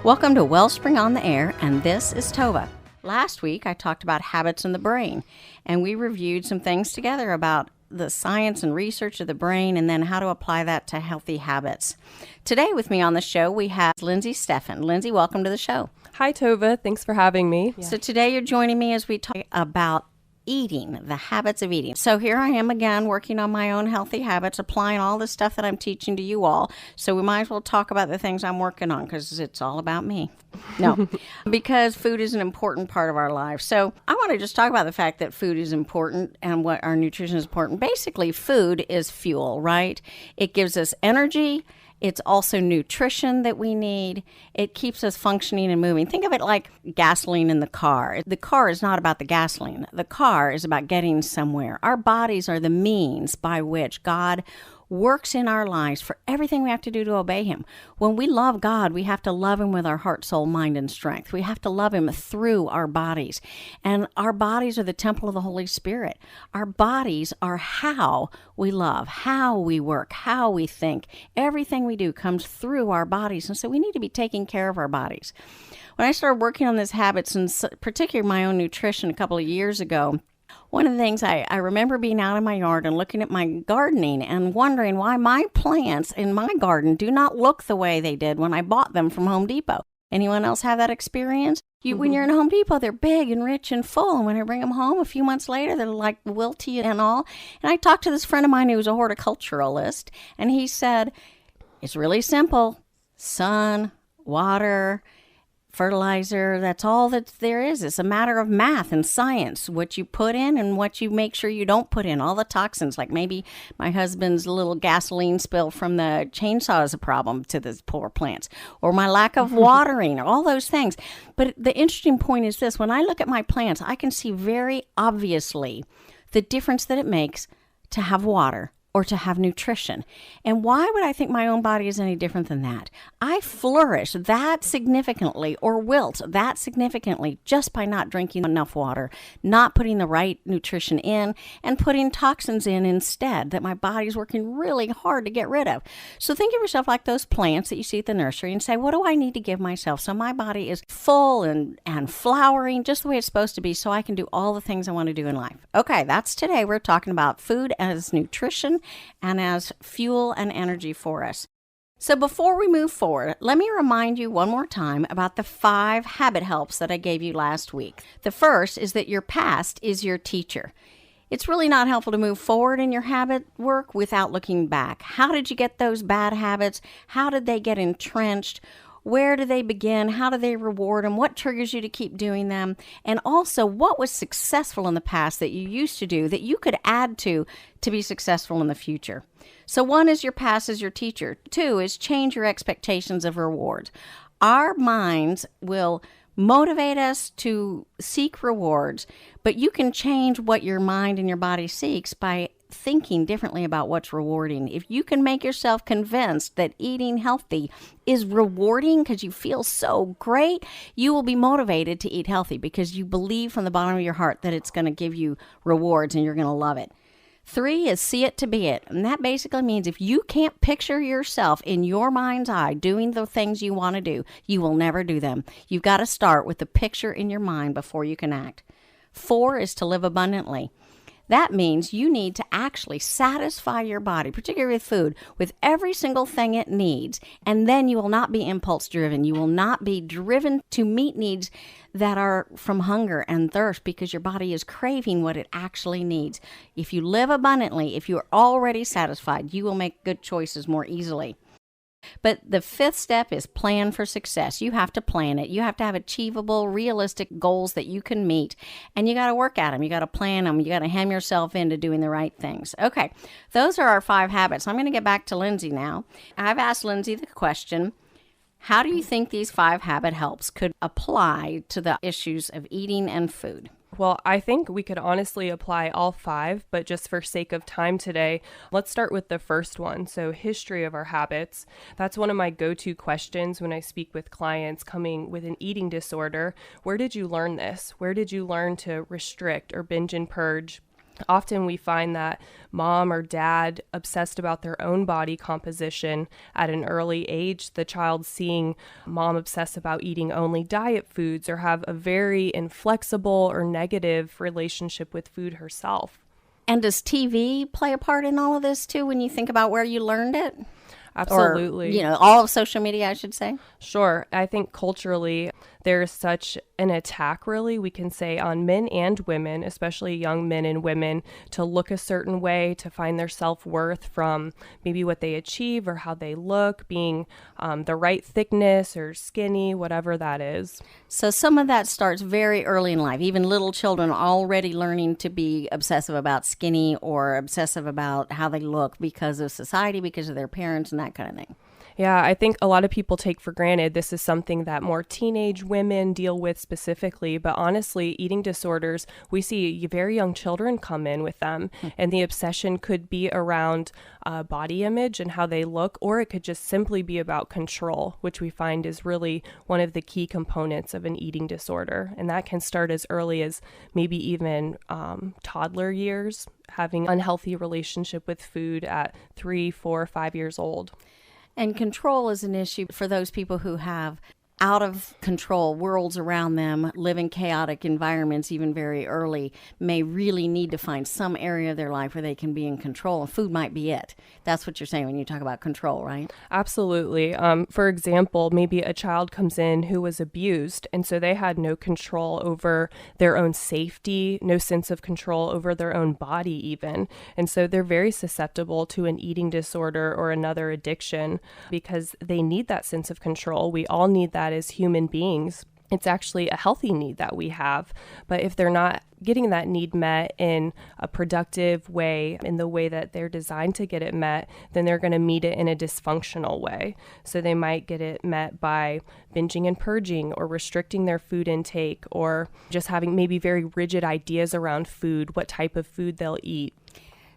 Welcome to Wellspring on the Air, and this is Tova. Last week, I talked about habits in the brain, and we reviewed some things together about the science and research of the brain and then how to apply that to healthy habits. Today with me on the show, we have Lindsay Steffen. Lindsay, welcome to the show. Hi, Tova. Thanks for having me. So today you're joining me as we talk about eating, the habits of eating. So here I am again working on my own healthy habits, applying all the stuff that I'm teaching to you all. So we might as well talk about the things I'm working on because it's all about me. No, because food is an important part of our lives. So I want to just talk about the fact that food is important and what our nutrition is important. Basically, food is fuel, right? It gives us energy. It's also nutrition that we need. It keeps us functioning and moving. Think of it like gasoline in the car. The car is not about the gasoline. The car is about getting somewhere. Our bodies are the means by which God works in our lives for everything we have to do to obey him. When we love God, we have to love him with our heart, soul, mind, and strength. We have to love him through our bodies. And our bodies are the temple of the Holy Spirit. Our bodies are how we love, how we work, how we think. Everything we do comes through our bodies. And so we need to be taking care of our bodies. When I started working on these habits, and particularly my own nutrition a couple of years ago, one of the things I remember being out in my yard and looking at my gardening and wondering why my plants in my garden do not look the way they did when I bought them from Home Depot. Anyone else have that experience? When you're in Home Depot, they're big and rich and full. And when I bring them home a few months later, they're like wilty and all. And I talked to this friend of mine who was a horticulturalist, and he said, it's really simple. Sun, water, fertilizer, that's all that there is. It's a matter of math and science, what you put in and what you make sure you don't put in. All the toxins, like maybe my husband's little gasoline spill from the chainsaw is a problem to the poor plants, or my lack of watering, or all those things. But the interesting point is this: when I look at my plants, I can see very obviously the difference that it makes to have water or to have nutrition. And why would I think my own body is any different than that? I flourish that significantly or wilt that significantly just by not drinking enough water, not putting the right nutrition in, and putting toxins in instead that my body's working really hard to get rid of. So think of yourself like those plants that you see at the nursery and say, what do I need to give myself so my body is full and flowering just the way it's supposed to be so I can do all the things I want to do in life? Okay, that's today. We're talking about food as nutrition and as fuel and energy for us. So before we move forward, let me remind you one more time about the 5 habit helps that I gave you last week. The first is that your past is your teacher. It's really not helpful to move forward in your habit work without looking back. How did you get those bad habits? How did they get entrenched? Where do they begin? How do they reward them? What triggers you to keep doing them? And also, what was successful in the past that you used to do that you could add to be successful in the future? So 1 is your past is your teacher. 2 is change your expectations of rewards. Our minds will motivate us to seek rewards, but you can change what your mind and your body seeks by thinking differently about what's rewarding. If you can make yourself convinced that eating healthy is rewarding because you feel so great, you will be motivated to eat healthy because you believe from the bottom of your heart that it's going to give you rewards and you're going to love it. 3 is see it to be it. And that basically means if you can't picture yourself in your mind's eye doing the things you want to do, you will never do them. You've got to start with the picture in your mind before you can act. 4 is to live abundantly. That means you need to actually satisfy your body, particularly with food, with every single thing it needs. And then you will not be impulse driven. You will not be driven to meet needs that are from hunger and thirst because your body is craving what it actually needs. If you live abundantly, if you are already satisfied, you will make good choices more easily. But the 5th step is plan for success. You have to plan it. You have to have achievable, realistic goals that you can meet, and you got to work at them. You got to plan them. You got to hem yourself into doing the right things. Okay, those are our 5 habits. I'm going to get back to Lindsay now. I've asked Lindsay the question, how do you think these 5 habit helps could apply to the issues of eating and food? Well, I think we could honestly apply all 5, but just for sake of time today, let's start with the first one. So history of our habits. That's one of my go-to questions when I speak with clients coming with an eating disorder. Where did you learn this? Where did you learn to restrict or binge and purge? Often we find that mom or dad obsessed about their own body composition at an early age, the child seeing mom obsess about eating only diet foods or have a very inflexible or negative relationship with food herself. And does TV play a part in all of this too when you think about where you learned it? Absolutely. Or, all of social media, I should say. Sure. I think culturally, there's such an attack, really, we can say, on men and women, especially young men and women, to look a certain way, to find their self-worth from maybe what they achieve or how they look, being the right thickness or skinny, whatever that is. So some of that starts very early in life. Even little children already learning to be obsessive about skinny or obsessive about how they look because of society, because of their parents and that kind of thing. Yeah, I think a lot of people take for granted this is something that more teenage women deal with specifically, but honestly, eating disorders, we see very young children come in with them, and the obsession could be around body image and how they look, or it could just simply be about control, which we find is really one of the key components of an eating disorder, and that can start as early as maybe even toddler years, having unhealthy relationship with food at 3, 4, 5 years old. And control is an issue for those people who have out of control worlds around them, live in chaotic environments even very early, may really need to find some area of their life where they can be in control, and food might be it. That's what you're saying when you talk about control, right? Absolutely. For example, maybe a child comes in who was abused, and so they had no control over their own safety, no sense of control over their own body even. And so they're very susceptible to an eating disorder or another addiction because they need that sense of control. We all need that as human beings. It's actually a healthy need that we have. But if they're not getting that need met in a productive way, in the way that they're designed to get it met, then they're going to meet it in a dysfunctional way. So they might get it met by binging and purging or restricting their food intake or just having maybe very rigid ideas around food, what type of food they'll eat.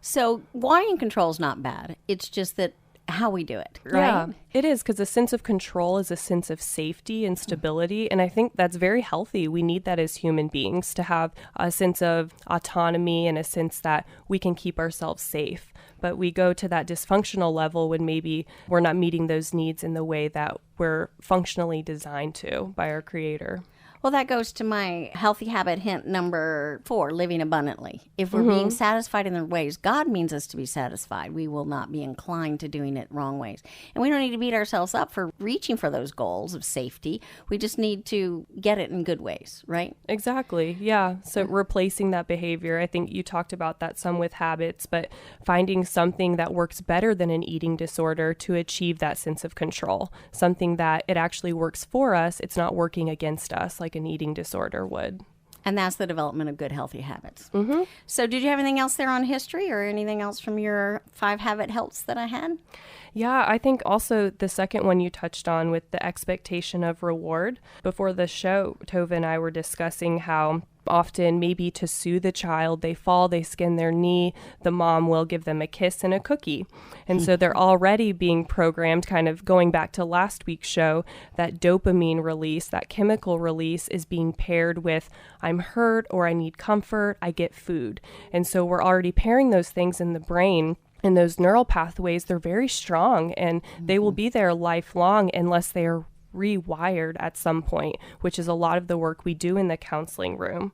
So wanting control is not bad. It's just that how we do it, right? Yeah, it is, because a sense of control is a sense of safety and stability. And I think that's very healthy. We need that as human beings, to have a sense of autonomy and a sense that we can keep ourselves safe. But we go to that dysfunctional level when maybe we're not meeting those needs in the way that we're functionally designed to by our creator. Well, that goes to my healthy habit hint number 4, living abundantly. If we're being satisfied in the ways God means us to be satisfied, we will not be inclined to doing it wrong ways. And we don't need to beat ourselves up for reaching for those goals of safety. We just need to get it in good ways, right? Exactly. Yeah. So replacing that behavior, I think you talked about that some with habits, but finding something that works better than an eating disorder to achieve that sense of control, something that it actually works for us. It's not working against us like an eating disorder would. And that's the development of good, healthy habits. Mm-hmm. So did you have anything else there on history or anything else from your 5 habit helps that I had? Yeah, I think also the second one you touched on with the expectation of reward. Before the show, Tova and I were discussing how often maybe to soothe the child, they fall, they skin their knee, the mom will give them a kiss and a cookie. And so they're already being programmed, kind of going back to last week's show, that dopamine release, that chemical release is being paired with I'm hurt or I need comfort, I get food. And so we're already pairing those things in the brain. And those neural pathways, they're very strong and they will be there lifelong unless they are rewired at some point, which is a lot of the work we do in the counseling room.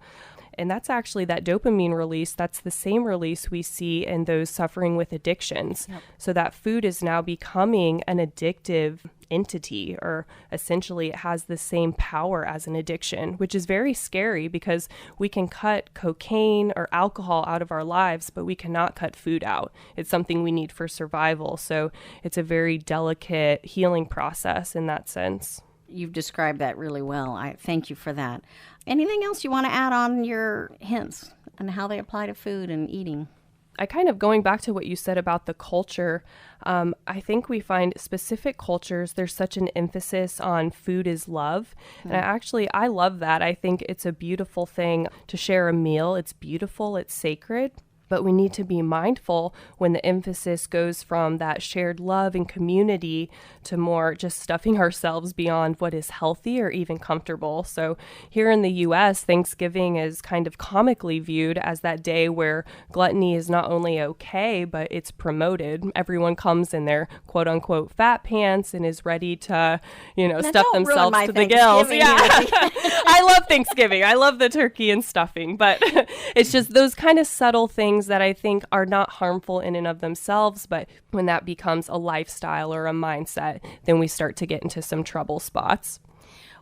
And that's actually that dopamine release. That's the same release we see in those suffering with addictions. Yep. So that food is now becoming an addictive entity, or essentially it has the same power as an addiction, which is very scary because we can cut cocaine or alcohol out of our lives, but we cannot cut food out. It's something we need for survival. So it's a very delicate healing process in that sense. You've described that really well. I thank you for that. Anything else you want to add on your hints and how they apply to food and eating? I kind of going back to what you said about the culture, I think we find specific cultures, there's such an emphasis on food is love. And I love that. I think it's a beautiful thing to share a meal. It's beautiful. It's sacred. But we need to be mindful when the emphasis goes from that shared love and community to more just stuffing ourselves beyond what is healthy or even comfortable. So here in the US, Thanksgiving is kind of comically viewed as that day where gluttony is not only okay, but it's promoted. Everyone comes in their quote unquote fat pants and is ready to, Now, stuff don't ruin themselves my to the gills. Thanksgiving, Yeah. Nancy. I love Thanksgiving. I love the turkey and stuffing, but it's just those kind of subtle things that I think are not harmful in and of themselves. But when that becomes a lifestyle or a mindset, then we start to get into some trouble spots.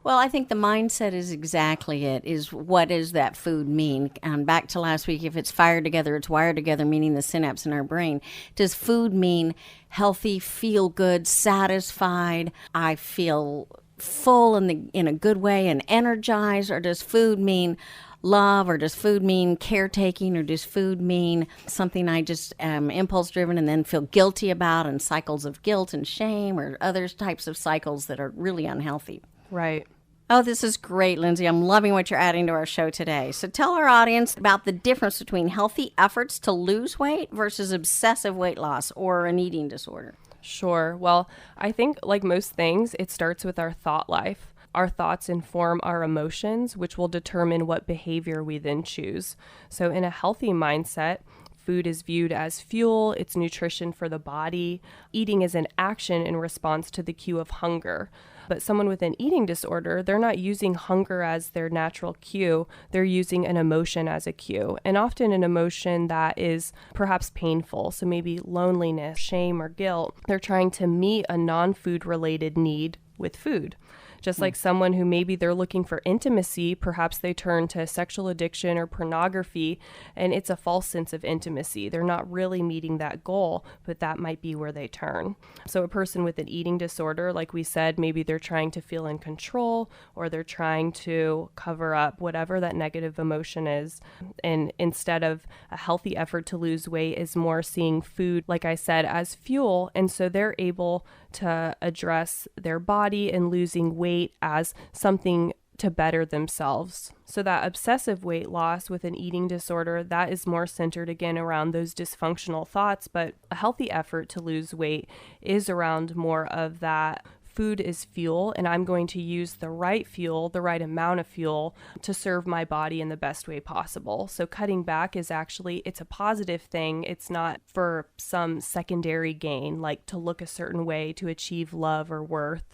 Well, I think the mindset is exactly it, is what does that food mean? And back to last week, if it's fired together, it's wired together, meaning the synapse in our brain. Does food mean healthy, feel good, satisfied, I feel full in a good way and energized? Or does food mean love, or does food mean caretaking, or does food mean something I just am impulse driven and then feel guilty about, and cycles of guilt and shame, or other types of cycles that are really unhealthy? Right. Oh, this is great, Lindsay. I'm loving what you're adding to our show today. So tell our audience about the difference between healthy efforts to lose weight versus obsessive weight loss or an eating disorder. Sure. Well, I think like most things, it starts with our thought life. Our thoughts inform our emotions, which will determine what behavior we then choose. So in a healthy mindset, food is viewed as fuel, it's nutrition for the body. Eating is an action in response to the cue of hunger. But someone with an eating disorder, they're not using hunger as their natural cue. They're using an emotion as a cue, and often an emotion that is perhaps painful. So maybe loneliness, shame, or guilt. They're trying to meet a non-food related need with food. Just like someone who maybe they're looking for intimacy, perhaps they turn to sexual addiction or pornography, and it's a false sense of intimacy. They're not really meeting that goal, but that might be where they turn. So a person with an eating disorder, like we said, maybe they're trying to feel in control, or they're trying to cover up whatever that negative emotion is. And instead of a healthy effort to lose weight is more seeing food, like I said, as fuel. And so they're able to address their body and losing weight as something to better themselves. So that obsessive weight loss with an eating disorder, that is more centered again around those dysfunctional thoughts, but a healthy effort to lose weight is around more of that food is fuel, and I'm going to use the right fuel, the right amount of fuel to serve my body in the best way possible. So cutting back is actually, it's a positive thing. It's not for some secondary gain, like to look a certain way to achieve love or worth.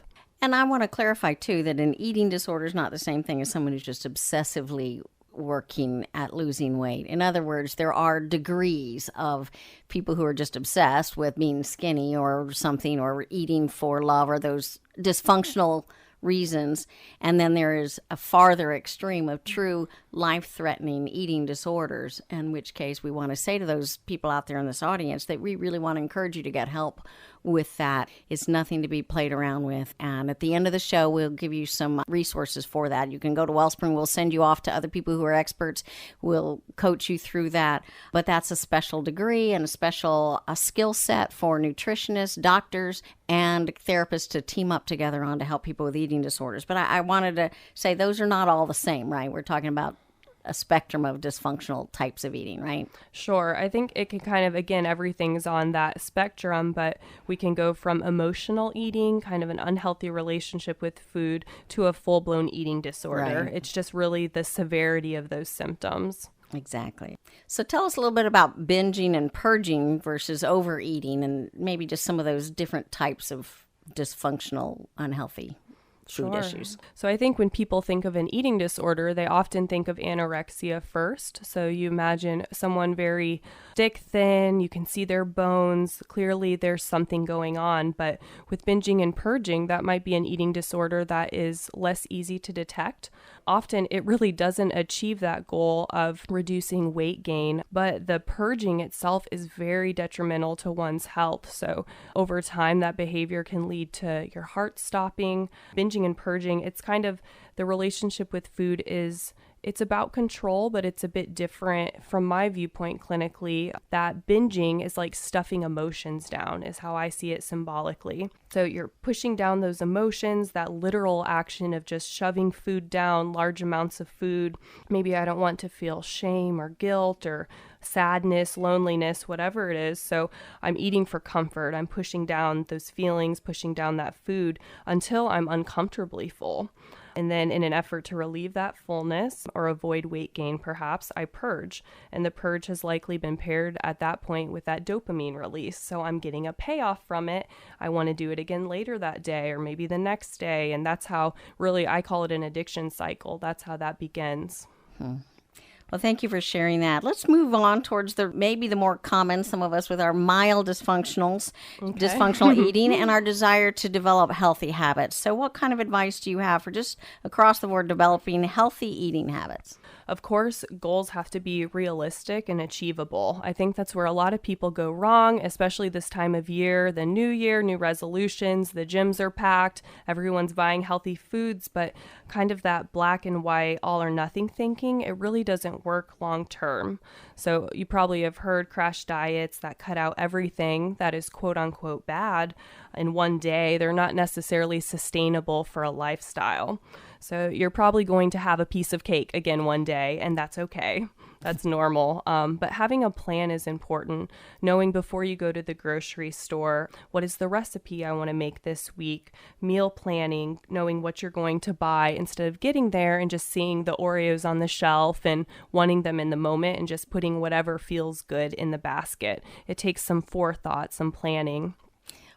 And I want to clarify, too, that an eating disorder is not the same thing as someone who's just obsessively working at losing weight. In other words, there are degrees of people who are just obsessed with being skinny or something, or eating for love, or those dysfunctional reasons. And then there is a farther extreme of true life-threatening eating disorders, in which case we want to say to those people out there in this audience that we really want to encourage you to get help with that. It's nothing to be played around with. And at the end of the show, we'll give you some resources for that. You can go to Wellspring. We'll send you off to other people who are experts. We'll coach you through that. But that's a special degree and a skill set for nutritionists, doctors, and therapists to team up together on to help people with eating disorders. But I wanted to say those are not all the same, right? We're talking about a spectrum of dysfunctional types of eating, right? Sure. I think it can kind of, again, everything's on that spectrum, but we can go from emotional eating, kind of an unhealthy relationship with food, to a full-blown eating disorder. Right. It's just really the severity of those symptoms. Exactly. So tell us a little bit about binging and purging versus overeating, and maybe just some of those different types of dysfunctional, unhealthy food issues. So I think when people think of an eating disorder, they often think of anorexia first. So you imagine someone very thick, thin, you can see their bones. Clearly there's something going on. But with binging and purging, that might be an eating disorder that is less easy to detect. Often it really doesn't achieve that goal of reducing weight gain, but the purging itself is very detrimental to one's health. So over time, that behavior can lead to your heart stopping. Binging and purging, it's kind of the relationship with food is It's about control, but it's a bit different from my viewpoint clinically. That binging is like stuffing emotions down, is how I see it symbolically. So you're pushing down those emotions, that literal action of just shoving food down, large amounts of food. Maybe I don't want to feel shame or guilt or sadness, loneliness, whatever it is. So I'm eating for comfort. I'm pushing down those feelings, pushing down that food until I'm uncomfortably full. And then in an effort to relieve that fullness or avoid weight gain, perhaps, I purge. And the purge has likely been paired at that point with that dopamine release. So I'm getting a payoff from it. I want to do it again later that day or maybe the next day. And that's how really I call it an addiction cycle. That's how that begins. Well, thank you for sharing that. Let's move on towards maybe the more common, some of us with our mild dysfunctional eating and our desire to develop healthy habits. So what kind of advice do you have for just across the board developing healthy eating habits? Of course, goals have to be realistic and achievable. I think that's where a lot of people go wrong, especially this time of year, the new year, new resolutions, the gyms are packed, everyone's buying healthy foods, but kind of that black and white, all or nothing thinking, it really doesn't work long term. So you probably have heard crash diets that cut out everything that is quote unquote bad in one day. They're not necessarily sustainable for a lifestyle. So you're probably going to have a piece of cake again one day, and that's okay. That's normal. But having a plan is important. Knowing before you go to the grocery store, what is the recipe I want to make this week? Meal planning, knowing what you're going to buy instead of getting there and just seeing the Oreos on the shelf and wanting them in the moment and just putting whatever feels good in the basket. It takes some forethought, some planning.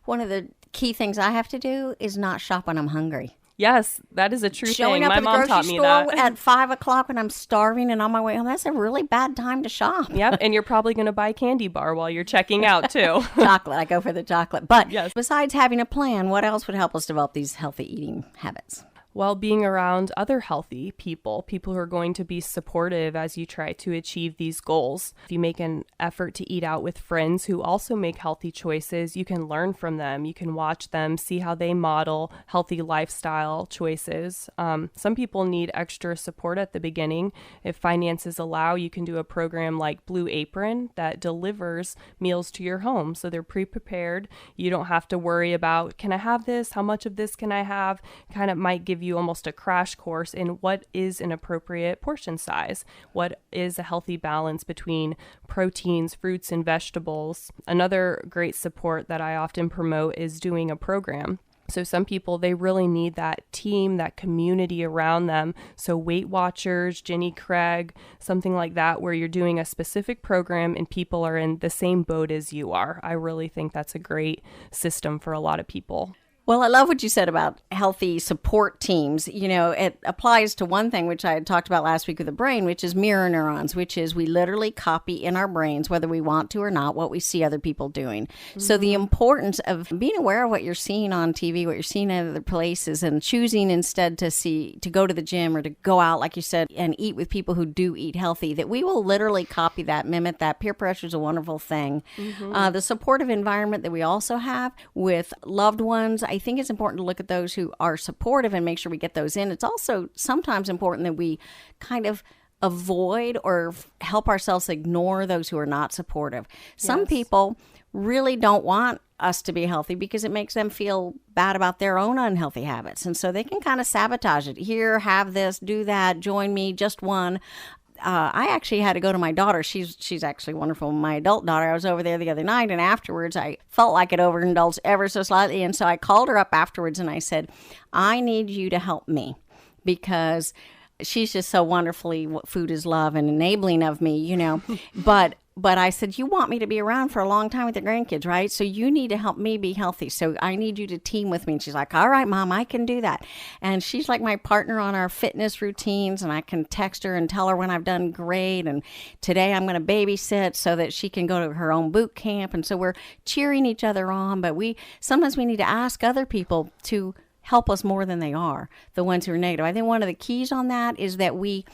One of the key things I have to do is not shop when I'm hungry. Yes, that is a true Showing thing. up My at the mom taught grocery me store that. at 5 o'clock when I'm starving and on my way home, that's a really bad time to shop. Yep, and you're probably going to buy candy bar while you're checking out too. Chocolate, I go for the chocolate. But Yes. Besides having a plan, what else would help us develop these healthy eating habits? Well, being around other healthy people who are going to be supportive as you try to achieve these goals. If you make an effort to eat out with friends who also make healthy choices, you can learn from them. You can watch them, see how they model healthy lifestyle choices. Some people need extra support at the beginning. If finances allow, you can do a program like Blue Apron that delivers meals to your home. So they're pre-prepared. You don't have to worry about, can I have this? How much of this can I have? Kind of might give you almost a crash course in what is an appropriate portion size, what is a healthy balance between proteins, fruits, and vegetables. Another great support that I often promote is doing a program. So some people, they really need that team, that community around them. So Weight Watchers, Jenny Craig, something like that, where you're doing a specific program and people are in the same boat as you are. I really think that's a great system for a lot of people. Well, I love what you said about healthy support teams. You know, it applies to one thing, which I had talked about last week with the brain, which is mirror neurons, which is we literally copy in our brains, whether we want to or not, what we see other people doing. Mm-hmm. So the importance of being aware of what you're seeing on TV, what you're seeing in other places, and choosing instead to go to the gym or to go out, like you said, and eat with people who do eat healthy, that we will literally copy that, mimic that. Peer pressure is a wonderful thing. Mm-hmm. The supportive environment that we also have with loved ones, I think it's important to look at those who are supportive and make sure we get those in. It's also sometimes important that we kind of avoid or help ourselves ignore those who are not supportive. Some people really don't want us to be healthy because it makes them feel bad about their own unhealthy habits. And so they can kind of sabotage it. Here, have this, do that, join me, just one. I actually had to go to my daughter. She's actually wonderful. My adult daughter, I was over there the other night, and afterwards I felt like it overindulged ever so slightly. And so I called her up afterwards and I said, I need you to help me because she's just so wonderfully what food is love and enabling of me, you know. But I said, you want me to be around for a long time with the grandkids, right? So you need to help me be healthy. So I need you to team with me. And she's like, all right, Mom, I can do that. And she's like my partner on our fitness routines. And I can text her and tell her when I've done great. And today I'm going to babysit so that she can go to her own boot camp. And so we're cheering each other on. But sometimes we need to ask other people to help us more than they are, the ones who are negative. I think one of the keys on that is that we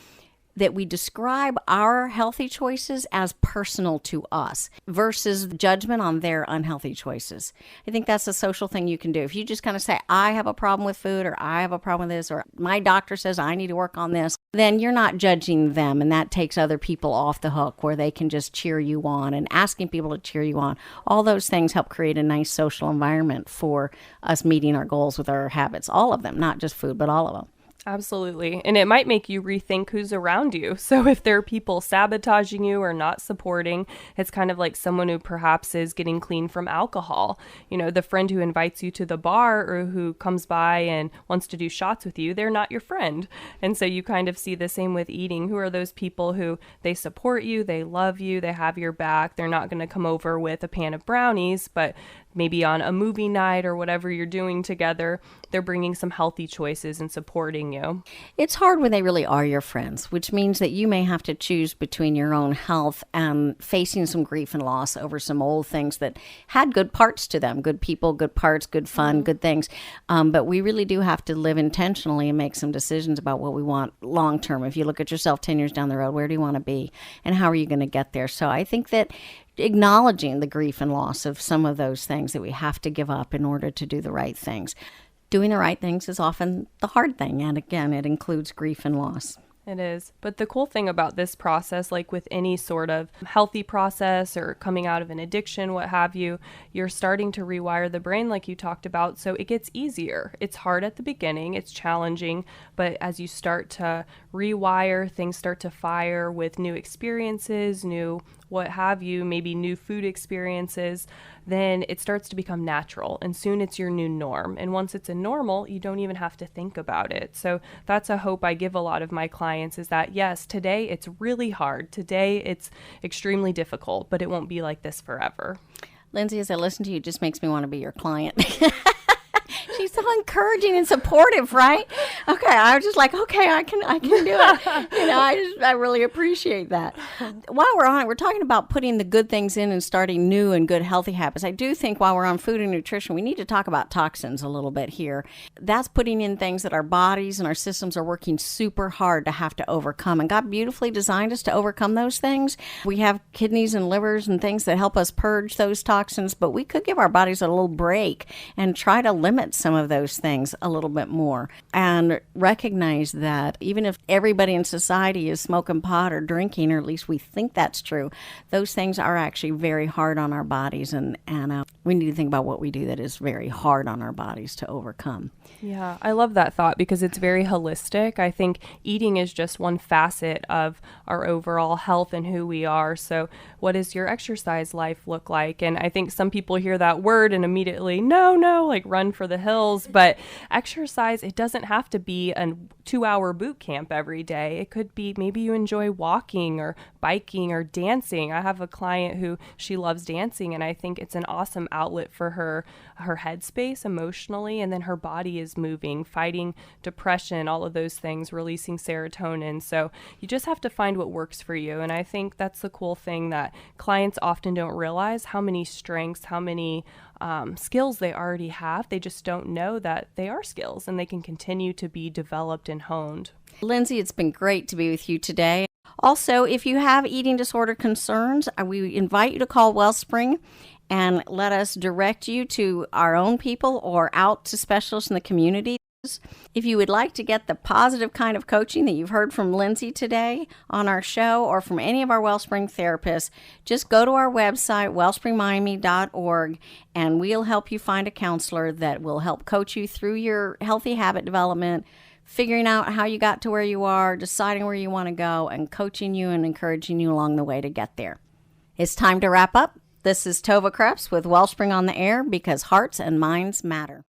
that we describe our healthy choices as personal to us versus judgment on their unhealthy choices. I think that's a social thing you can do. If you just kind of say, I have a problem with food, or I have a problem with this, or my doctor says I need to work on this, then you're not judging them, and that takes other people off the hook where they can just cheer you on, and asking people to cheer you on. All those things help create a nice social environment for us meeting our goals with our habits. All of them, not just food, but all of them. Absolutely. And it might make you rethink who's around you. So if there are people sabotaging you or not supporting, it's kind of like someone who perhaps is getting clean from alcohol. You know, the friend who invites you to the bar or who comes by and wants to do shots with you, they're not your friend. And so you kind of see the same with eating. Who are those people who they support you, they love you, they have your back. They're not going to come over with a pan of brownies, but maybe on a movie night or whatever you're doing together, they're bringing some healthy choices and supporting you. It's hard when they really are your friends, which means that you may have to choose between your own health and facing some grief and loss over some old things that had good parts to them, good people, good parts, good fun, good things. But we really do have to live intentionally and make some decisions about what we want long term. If you look at yourself 10 years down the road, where do you want to be and how are you going to get there? So I think that acknowledging the grief and loss of some of those things that we have to give up in order to do the right things. Doing the right things is often the hard thing. And again, it includes grief and loss. It is. But the cool thing about this process, like with any sort of healthy process or coming out of an addiction, what have you, you're starting to rewire the brain like you talked about. So it gets easier. It's hard at the beginning. It's challenging. But as you start to rewire, things start to fire with new experiences, new what have you, maybe new food experiences, then it starts to become natural. And soon it's your new norm. And once it's a normal, you don't even have to think about it. So that's a hope I give a lot of my clients is that, yes, today it's really hard. Today it's extremely difficult, but it won't be like this forever. Lindsay, as I listen to you, it just makes me want to be your client. She's so encouraging and supportive, right? Okay, I was just like, okay, I can do it. I really appreciate that. While we're on it, we're talking about putting the good things in and starting new and good healthy habits. I do think while we're on food and nutrition, we need to talk about toxins a little bit here. That's putting in things that our bodies and our systems are working super hard to have to overcome. And God beautifully designed us to overcome those things. We have kidneys and livers and things that help us purge those toxins, but we could give our bodies a little break and try to limit some of those things a little bit more and recognize that even if everybody in society is smoking pot or drinking, or at least we think that's true, those things are actually very hard on our bodies, and we need to think about what we do that is very hard on our bodies to overcome. Yeah, I love that thought because it's very holistic. I think eating is just one facet of our overall health and who we are. So what does your exercise life look like? And I think some people hear that word and immediately, no, like run for the hills. But exercise, it doesn't have to be a 2-hour boot camp every day. It could be maybe you enjoy walking or biking or dancing. I have a client who she loves dancing, and I think it's an awesome outlet for her headspace emotionally, and then her body is moving, fighting depression, all of those things, releasing serotonin. So you just have to find what works for you. And I think that's the cool thing that clients often don't realize how many strengths, how many skills they already have. They just don't know that they are skills and they can continue to be developed and honed. Lindsay, it's been great to be with you today. Also, if you have eating disorder concerns, we invite you to call Wellspring and let us direct you to our own people or out to specialists in the community. If you would like to get the positive kind of coaching that you've heard from Lindsay today on our show or from any of our Wellspring therapists, just go to our website, wellspringmiami.org, and we'll help you find a counselor that will help coach you through your healthy habit development, figuring out how you got to where you are, deciding where you want to go, and coaching you and encouraging you along the way to get there. It's time to wrap up. This is Tova Krebs with Wellspring on the Air, because hearts and minds matter.